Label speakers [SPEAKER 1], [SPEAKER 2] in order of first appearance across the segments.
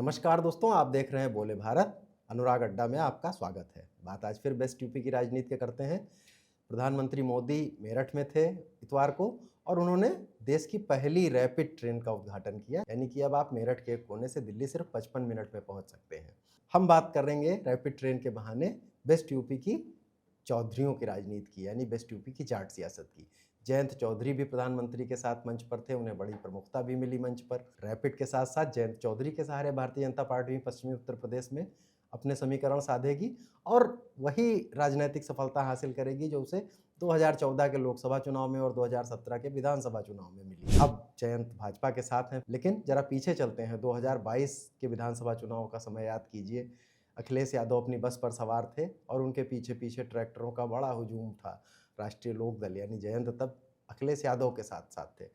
[SPEAKER 1] नमस्कार दोस्तों, आप देख रहे हैं बोले भारत। अनुराग अड्डा में आपका स्वागत है। बात आज फिर बेस्ट यूपी की राजनीति की करते हैं। प्रधानमंत्री मोदी मेरठ में थे इतवार को और उन्होंने देश की पहली रैपिड ट्रेन का उद्घाटन किया। यानी कि अब आप मेरठ के एक कोने से दिल्ली सिर्फ 55 मिनट में पहुंच सकते हैं। हम बात करेंगे रैपिड ट्रेन के बहाने बेस्ट यूपी की चौधरियों की राजनीति की, यानी बेस्ट यूपी की जाट सियासत की। जयंत चौधरी भी प्रधानमंत्री के साथ मंच पर थे, उन्हें बड़ी प्रमुखता भी मिली मंच पर। रैपिड के साथ साथ जयंत चौधरी के सहारे भारतीय जनता पार्टी भी पश्चिमी उत्तर प्रदेश में अपने समीकरण साधेगी और वही राजनीतिक सफलता हासिल करेगी जो उसे 2014 के लोकसभा चुनाव में और 2017 के विधानसभा चुनाव में मिली। अब जयंत भाजपा के साथ हैं, लेकिन जरा पीछे चलते हैं। 2022 के विधानसभा चुनाव का समय याद कीजिए। अखिलेश यादव अपनी बस पर सवार थे और उनके पीछे पीछे ट्रैक्टरों का बड़ा हुजूम था। राष्ट्रीय लोकदल यानी जयंत तब अखिलेश यादव के साथ साथ थे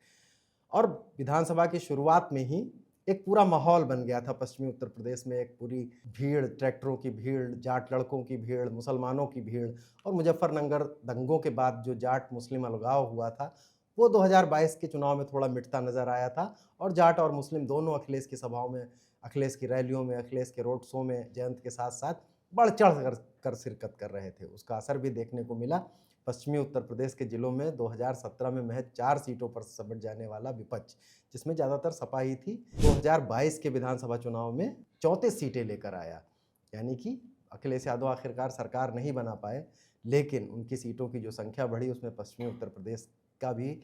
[SPEAKER 1] और विधानसभा की शुरुआत में ही एक पूरा माहौल बन गया था पश्चिमी उत्तर प्रदेश में। एक पूरी भीड़, ट्रैक्टरों की भीड़, जाट लड़कों की भीड़, मुसलमानों की भीड़ और मुजफ्फरनगर दंगों के बाद जो जाट मुस्लिम अलगाव हुआ था वो 2022 के चुनाव में थोड़ा मिटता नजर आया था और जाट और मुस्लिम दोनों अखिलेश की सभाओं में, अखिलेश की रैलियों में, अखिलेश के रोड शो में जयंत के साथ साथ बढ़ चढ़ कर शिरकत कर रहे थे। उसका असर भी देखने को मिला। पश्चिमी उत्तर प्रदेश के जिलों में 2017 में महज 4 सीटों पर समट जाने वाला विपक्ष, जिसमें ज़्यादातर सपा ही थी, 2022 के विधानसभा चुनाव में 34 सीटें लेकर आया। यानी कि अखिलेश यादव आखिरकार सरकार नहीं बना पाए, लेकिन उनकी सीटों की जो संख्या बढ़ी उसमें पश्चिमी उत्तर प्रदेश का भी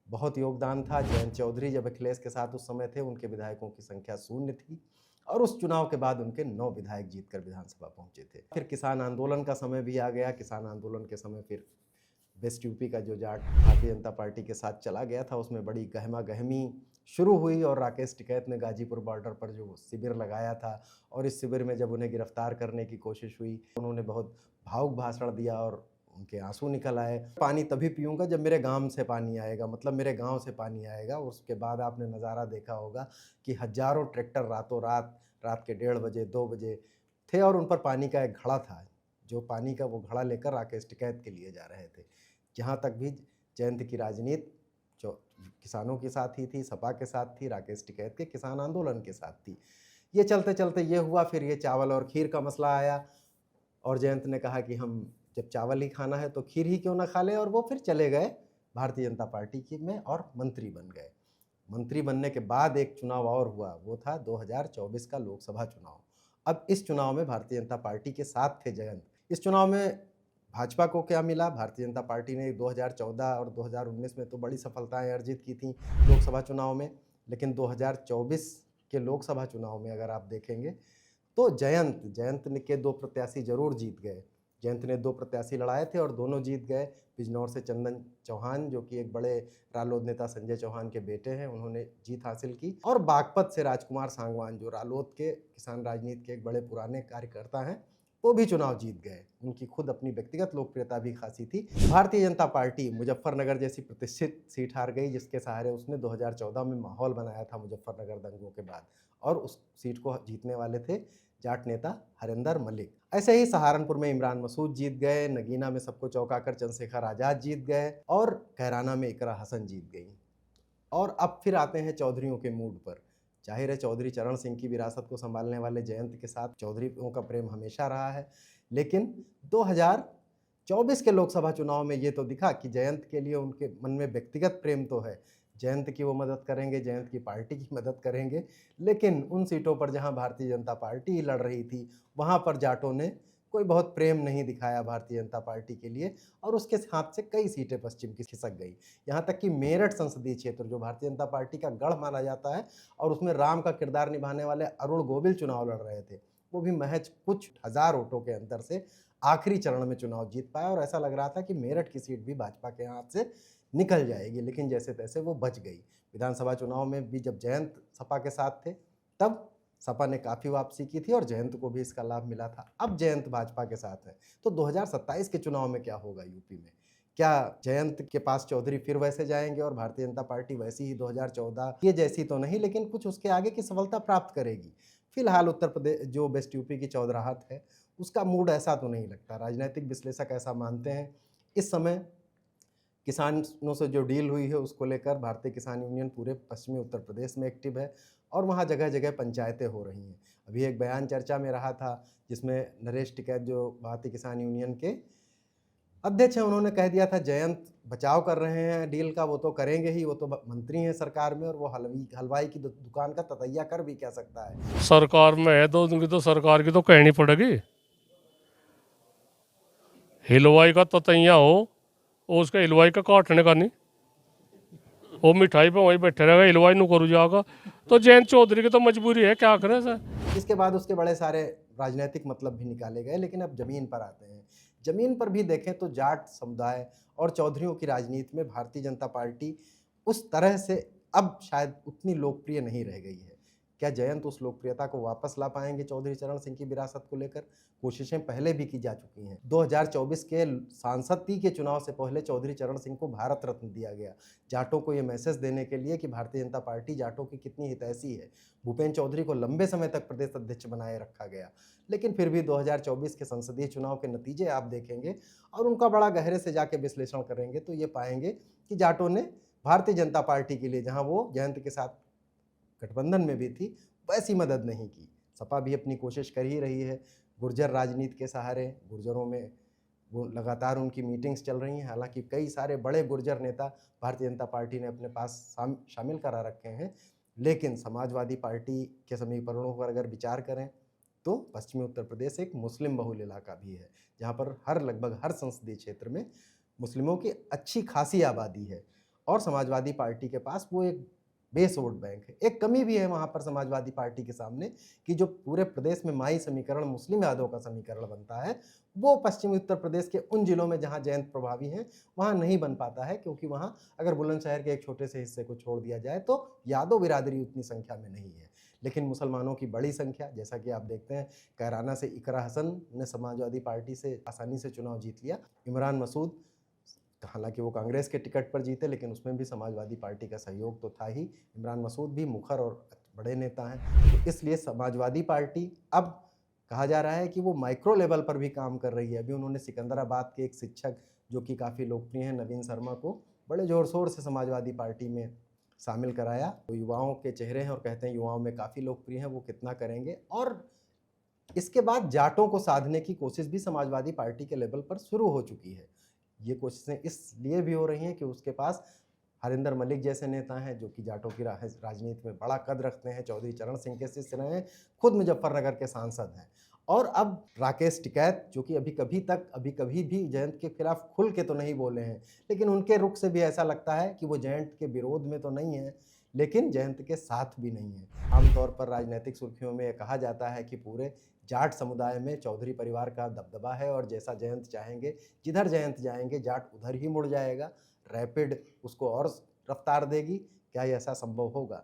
[SPEAKER 1] बहुत योगदान था। जयंत चौधरी जब अखिलेश के साथ उस समय थे, उनके विधायकों की संख्या 0 थी और उस चुनाव के बाद उनके 9 विधायक जीतकर विधानसभा पहुंचे थे। फिर किसान आंदोलन का समय भी आ गया। किसान आंदोलन के समय फिर वेस्ट यूपी का जो जाट भारतीय जनता पार्टी के साथ चला गया था उसमें बड़ी गहमा गहमी शुरू हुई और राकेश टिकैत ने गाजीपुर बॉर्डर पर जो शिविर लगाया था और इस शिविर में जब उन्हें गिरफ्तार करने की कोशिश हुई, उन्होंने बहुत भावुक भाषण दिया और उनके आंसू निकल आए। पानी तभी पीऊँगा जब मेरे गांव से पानी आएगा, मतलब मेरे गांव से पानी आएगा। उसके बाद आपने नज़ारा देखा होगा कि हजारों ट्रैक्टर रातों रात के 1:30 बजे 2 बजे थे और उन पर पानी का एक घड़ा था, जो पानी का वो घड़ा लेकर राकेश टिकैत के लिए जा रहे थे। जहाँ तक भी जयंत की राजनीति जो किसानों के साथ ही थी, सपा के साथ थी, राकेश टिकैत के किसान आंदोलन के साथ थी। ये चलते चलते ये हुआ, फिर ये चावल और खीर का मसला आया और जयंत ने कहा कि हम जब चावल ही खाना है तो खीर ही क्यों ना खा लें, और वो फिर चले गए भारतीय जनता पार्टी की में और मंत्री बन गए। मंत्री बनने के बाद एक चुनाव और हुआ, वो था 2024 का लोकसभा चुनाव। अब इस चुनाव में भारतीय जनता पार्टी के साथ थे जयंत। इस चुनाव में भाजपा को क्या मिला? भारतीय जनता पार्टी ने 2014 और 2019 में तो बड़ी सफलताएं अर्जित की थी लोकसभा चुनाव में, लेकिन 2024 के लोकसभा चुनाव में अगर आप देखेंगे तो जयंत के 2 प्रत्याशी जरूर जीत गए। जयंत ने 2 प्रत्याशी लड़ाए थे और दोनों जीत गए। बिजनौर से चंदन चौहान, जो कि एक बड़े रालोद नेता संजय चौहान के बेटे हैं, उन्होंने जीत हासिल की और बागपत से राजकुमार सांगवान, जो रालोद के किसान राजनीति के एक बड़े पुराने कार्यकर्ता हैं, वो भी चुनाव जीत गए। उनकी खुद अपनी व्यक्तिगत लोकप्रियता भी खासी थी। भारतीय जनता पार्टी मुजफ्फरनगर जैसी प्रतिष्ठित सीट हार गई, जिसके सहारे उसने 2014 में माहौल बनाया था मुजफ्फरनगर दंगों के बाद, और उस सीट को जीतने वाले थे जाट नेता हरिंदर मलिक। ऐसे ही सहारनपुर में इमरान मसूद जीत गए, नगीना में सबको चौंकाकर चंद्रशेखर आजाद जीत गए और कैराना में इकरा हसन जीत गई। और अब फिर आते हैं चौधरियों के मूड पर। जाहिर है चौधरी चरण सिंह की विरासत को संभालने वाले जयंत के साथ चौधरियों का प्रेम हमेशा रहा है, लेकिन 2024 के लोकसभा चुनाव में ये तो दिखा कि जयंत के लिए उनके मन में व्यक्तिगत प्रेम तो है, जयंत की वो मदद करेंगे, जयंत की पार्टी की मदद करेंगे, लेकिन उन सीटों पर जहां भारतीय जनता पार्टी ही लड़ रही थी वहां पर जाटों ने कोई बहुत प्रेम नहीं दिखाया भारतीय जनता पार्टी के लिए और उसके हाथ से कई सीटें पश्चिम की खिसक गई। यहाँ तक कि मेरठ संसदीय क्षेत्र, जो भारतीय जनता पार्टी का गढ़ माना जाता है और उसमें राम का किरदार निभाने वाले अरुण गोविल चुनाव लड़ रहे थे, वो भी महज कुछ हजार वोटों के अंतर से आखिरी चरण में चुनाव जीत पाया और ऐसा लग रहा था कि मेरठ की सीट भी भाजपा के हाथ से निकल जाएगी, लेकिन जैसे तैसे वो बच गई। विधानसभा चुनाव में भी जब जयंत सपा के साथ थे तब सपा ने काफ़ी वापसी की थी और जयंत को भी इसका लाभ मिला था। अब जयंत भाजपा के साथ है तो 2027 के चुनाव में क्या होगा यूपी में? क्या जयंत के पास चौधरी फिर वैसे जाएंगे और भारतीय जनता पार्टी वैसी ही 2014 ये जैसी तो नहीं, लेकिन कुछ उसके आगे की सफलता प्राप्त करेगी? फिलहाल उत्तर प्रदेश जो वेस्ट यूपी की चौधराहट है उसका मूड ऐसा तो नहीं लगता। राजनीतिक विश्लेषक ऐसा मानते हैं। इस समय किसानों से जो डील हुई है उसको लेकर भारतीय किसान यूनियन पूरे पश्चिमी उत्तर प्रदेश में एक्टिव है और वहाँ जगह जगह पंचायतें हो रही हैं। अभी एक बयान चर्चा में रहा था जिसमें नरेश टिकैत जो भारतीय किसान यूनियन के अध्यक्ष हैं, उन्होंने कह दिया था जयंत बचाव कर रहे हैं डील का, वो तो करेंगे ही, वो तो मंत्री हैं सरकार में और वो हलवाई की दुकान का ततैया कर भी क्या सकता है।
[SPEAKER 2] सरकार में है तो उनकी तो सरकार की तो कहनी पड़ेगी। हलवाई का ततैया हो और उसका हलवाई का काटने का नहीं, वो मिठाई पे वहीं बैठे रहेगा, हलवाई नु करू जाएगा। तो जयंत चौधरी की तो मजबूरी है, क्या करे सर।
[SPEAKER 1] इसके बाद उसके बड़े सारे राजनीतिक मतलब भी निकाले गए। लेकिन अब जमीन पर आते हैं। जमीन पर भी देखें तो जाट समुदाय और चौधरियों की राजनीति में भारतीय जनता पार्टी उस तरह से अब शायद उतनी लोकप्रिय नहीं रह गई है। क्या जयंत उस लोकप्रियता को वापस ला पाएंगे चौधरी चरण सिंह की विरासत को लेकर? कोशिशें पहले भी की जा चुकी हैं। 2024 के सांसदीय के चुनाव से पहले चौधरी चरण सिंह को भारत रत्न दिया गया, जाटों को ये मैसेज देने के लिए कि भारतीय जनता पार्टी जाटों की कितनी हितैषी है। भूपेन्द्र चौधरी को लंबे समय तक प्रदेश अध्यक्ष बनाए रखा गया, लेकिन फिर भी 2024 के संसदीय चुनाव के नतीजे आप देखेंगे और उनका बड़ा गहरे से जाके विश्लेषण करेंगे तो ये पाएंगे कि जाटों ने भारतीय जनता पार्टी के लिए, जहां वो जयंत के साथ गठबंधन में भी थी, वैसी मदद नहीं की। सपा भी अपनी कोशिश कर ही रही है गुर्जर राजनीति के सहारे। गुर्जरों में वो लगातार उनकी मीटिंग्स चल रही हैं। हालांकि कई सारे बड़े गुर्जर नेता भारतीय जनता पार्टी ने अपने पास शामिल करा रखे हैं, लेकिन समाजवादी पार्टी के समीकरणों पर अगर विचार करें तो पश्चिमी उत्तर प्रदेश एक मुस्लिम बहुल इलाका भी है, जहाँ पर लगभग हर संसदीय क्षेत्र में मुस्लिमों की अच्छी खासी आबादी है और समाजवादी पार्टी के पास वो एक बेस वोट बैंक है। एक कमी भी है वहाँ पर समाजवादी पार्टी के सामने कि जो पूरे प्रदेश में माई समीकरण मुस्लिम यादव का समीकरण बनता है, वो पश्चिमी उत्तर प्रदेश के उन जिलों में जहाँ जयंत प्रभावी हैं वहाँ नहीं बन पाता है, क्योंकि वहाँ अगर बुलंदशहर के एक छोटे से हिस्से को छोड़ दिया जाए तो यादव बिरादरी उतनी संख्या में नहीं है। लेकिन मुसलमानों की बड़ी संख्या, जैसा कि आप देखते हैं कैराना से इकरा हसन ने समाजवादी पार्टी से आसानी से चुनाव जीत लिया। इमरान मसूद, हालांकि वो कांग्रेस के टिकट पर जीते, लेकिन उसमें भी समाजवादी पार्टी का सहयोग तो था ही। इमरान मसूद भी मुखर और बड़े नेता हैं, तो इसलिए समाजवादी पार्टी अब कहा जा रहा है कि वो माइक्रो लेवल पर भी काम कर रही है। अभी उन्होंने सिकंदराबाद के एक शिक्षक जो कि काफ़ी लोकप्रिय हैं, नवीन शर्मा को बड़े ज़ोर शोर से समाजवादी पार्टी में शामिल कराया। वो युवाओं के चेहरे हैं और कहते हैं युवाओं में काफ़ी लोकप्रिय हैं, वो कितना करेंगे। और इसके बाद जाटों को साधने की कोशिश भी समाजवादी पार्टी के लेवल पर शुरू हो चुकी है। ये कोशिशें इसलिए भी हो रही हैं कि उसके पास हरिंदर मलिक जैसे नेता हैं जो कि जाटों की राजनीति में बड़ा कद रखते हैं, चौधरी चरण सिंह के शिष्य रहे हैं, खुद मुजफ्फरनगर के सांसद हैं। और अब राकेश टिकैत जो कि अभी कभी भी जयंत के खिलाफ खुल के तो नहीं बोले हैं, लेकिन उनके रुख से भी ऐसा लगता है कि वो जयंत के विरोध में तो नहीं है, लेकिन जयंत के साथ भी नहीं है। आमतौर पर राजनीतिक सुर्खियों में कहा जाता है कि पूरे जाट समुदाय में चौधरी परिवार का दबदबा है और जैसा जयंत चाहेंगे, जिधर जयंत जाएंगे जाट उधर ही मुड़ जाएगा। रैपिड उसको और रफ्तार देगी। क्या ऐसा संभव होगा?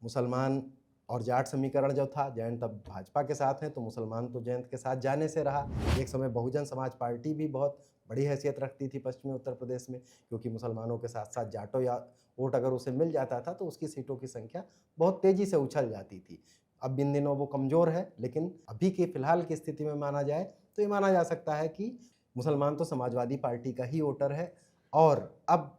[SPEAKER 1] मुसलमान और जाट समीकरण जो था, जयंत अब भाजपा के साथ हैं तो मुसलमान तो जयंत के साथ जाने से रहा। एक समय बहुजन समाज पार्टी भी बहुत बड़ी हैसियत रखती थी पश्चिमी उत्तर प्रदेश में, क्योंकि मुसलमानों के साथ साथ जाटों या वोट अगर उसे मिल जाता था तो उसकी सीटों की संख्या बहुत तेज़ी से उछल जाती थी। अब इन दिनों वो कमज़ोर है, लेकिन अभी की फ़िलहाल की स्थिति में माना जाए तो ये माना जा सकता है कि मुसलमान तो समाजवादी पार्टी का ही वोटर है। और अब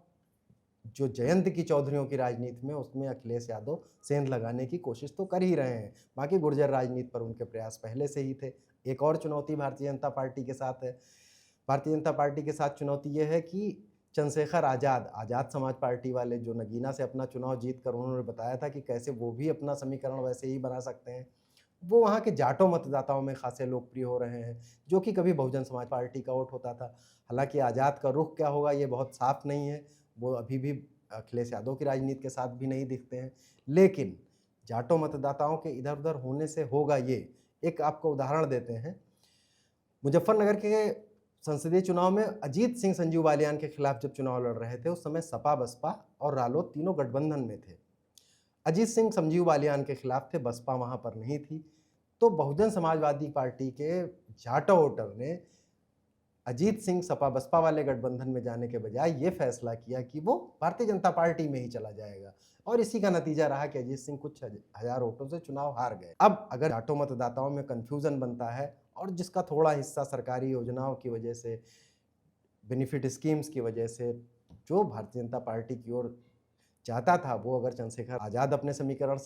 [SPEAKER 1] जो जयंत की चौधरियों की राजनीति में, उसमें अखिलेश यादव सेंध लगाने की कोशिश तो कर ही रहे हैं। बाकी गुर्जर राजनीति पर उनके प्रयास पहले से ही थे। एक और चुनौती भारतीय जनता पार्टी के साथ है। भारतीय जनता पार्टी के साथ चुनौती ये है कि चंद्रशेखर आज़ाद समाज पार्टी वाले जो नगीना से अपना चुनाव जीत कर उन्होंने बताया था कि कैसे वो भी अपना समीकरण वैसे ही बना सकते हैं, वो वहाँ के जाटों मतदाताओं में खासे लोकप्रिय हो रहे हैं, जो कि कभी बहुजन समाज पार्टी का वोट होता था। हालांकि आज़ाद का रुख क्या होगा ये बहुत साफ नहीं है, वो अभी भी अखिलेश यादव की राजनीति के साथ भी नहीं दिखते हैं, लेकिन जाटों मतदाताओं के इधर उधर होने से होगा ये। एक आपको उदाहरण देते हैं, मुजफ्फरनगर के संसदीय चुनाव में अजीत सिंह संजीव बालियान के खिलाफ जब चुनाव लड़ रहे थे, उस समय सपा बसपा और रालोद तीनों गठबंधन में थे। अजीत सिंह संजीव बालियान के खिलाफ थे, बसपा वहां पर नहीं थी। तो बहुजन समाजवादी पार्टी के जाटो वोटर ने अजीत सिंह सपा बसपा वाले गठबंधन में जाने के बजाय ये फैसला किया कि वो भारतीय जनता पार्टी में ही चला जाएगा, और इसी का नतीजा रहा कि अजीत सिंह कुछ हजार वोटों से चुनाव हार गए। अब अगर जाटो मतदाताओं में कन्फ्यूजन बनता है और जिसका थोड़ा हिस्सा सरकारी योजनाओं की वजह से, बेनिफिट स्कीम्स की वजह से जो भारतीय जनता पार्टी की ओर जाता था, वो अगर चंद्रशेखर आज़ाद अपने समीकरण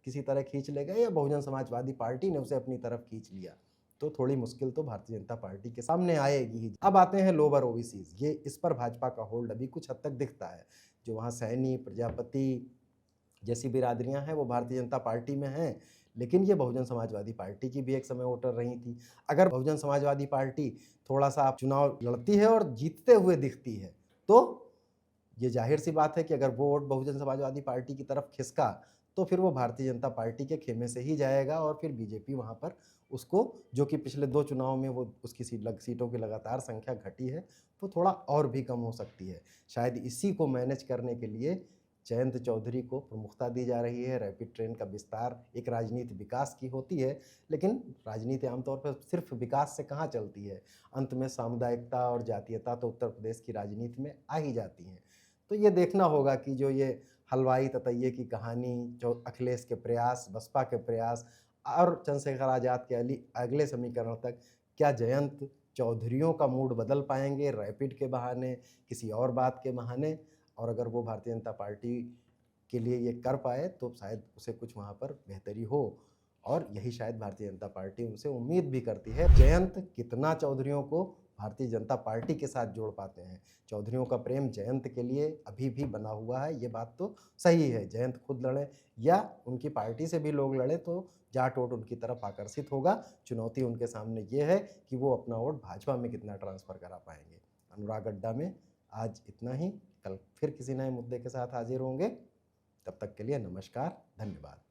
[SPEAKER 1] किसी तरह खींच ले गए या बहुजन समाजवादी पार्टी ने उसे अपनी तरफ खींच लिया, तो थोड़ी मुश्किल तो भारतीय जनता पार्टी के सामने आएगी ही। अब आते हैं लोअर ओबीसीज, ये इस पर भाजपा का होल्ड अभी कुछ हद तक दिखता है। जो वहाँ सैनी, प्रजापति जैसी बिरादरियां हैं वो भारतीय जनता पार्टी में हैं, लेकिन ये बहुजन समाजवादी पार्टी की भी एक समय वोटर रही थी। अगर बहुजन समाजवादी पार्टी थोड़ा सा चुनाव लड़ती है और जीतते हुए दिखती है, तो ये जाहिर सी बात है कि अगर वो वोट बहुजन समाजवादी पार्टी की तरफ खिसका तो फिर वो भारतीय जनता पार्टी के खेमे से ही जाएगा और फिर बीजेपी वहाँ पर उसको, जो कि पिछले 2 चुनाव में वो उसकी सीटों की लगातार संख्या घटी है, वो थोड़ा और भी कम हो सकती है। शायद इसी को मैनेज करने के लिए जयंत चौधरी को प्रमुखता दी जा रही है। रैपिड ट्रेन का विस्तार एक राजनीति विकास की होती है, लेकिन राजनीति आमतौर पर सिर्फ विकास से कहाँ चलती है, अंत में सामुदायिकता और जातीयता तो उत्तर प्रदेश की राजनीति में आ ही जाती हैं। तो ये देखना होगा कि जो ये हलवाई ततैये की कहानी, जो अखिलेश के प्रयास, बसपा के प्रयास और चंद्रशेखर आज़ाद के अगले समीकरण तक, क्या जयंत चौधरियों का मूड बदल पाएंगे रैपिड के बहाने, किसी और बात के बहाने, और अगर वो भारतीय जनता पार्टी के लिए ये कर पाए तो शायद उसे कुछ वहाँ पर बेहतरी हो, और यही शायद भारतीय जनता पार्टी उनसे उम्मीद भी करती है। जयंत कितना चौधरियों को भारतीय जनता पार्टी के साथ जोड़ पाते हैं। चौधरियों का प्रेम जयंत के लिए अभी भी बना हुआ है, ये बात तो सही है। जयंत खुद लड़े या उनकी पार्टी से भी लोग लड़े तो जाट वोट उनकी तरफ आकर्षित होगा। चुनौती उनके सामने ये है कि वो अपना वोट भाजपा में कितना ट्रांसफ़र करा पाएंगे। अनुराग अड्डा में आज इतना ही, कल फिर किसी नए मुद्दे के साथ हाजिर होंगे। तब तक के लिए नमस्कार, धन्यवाद।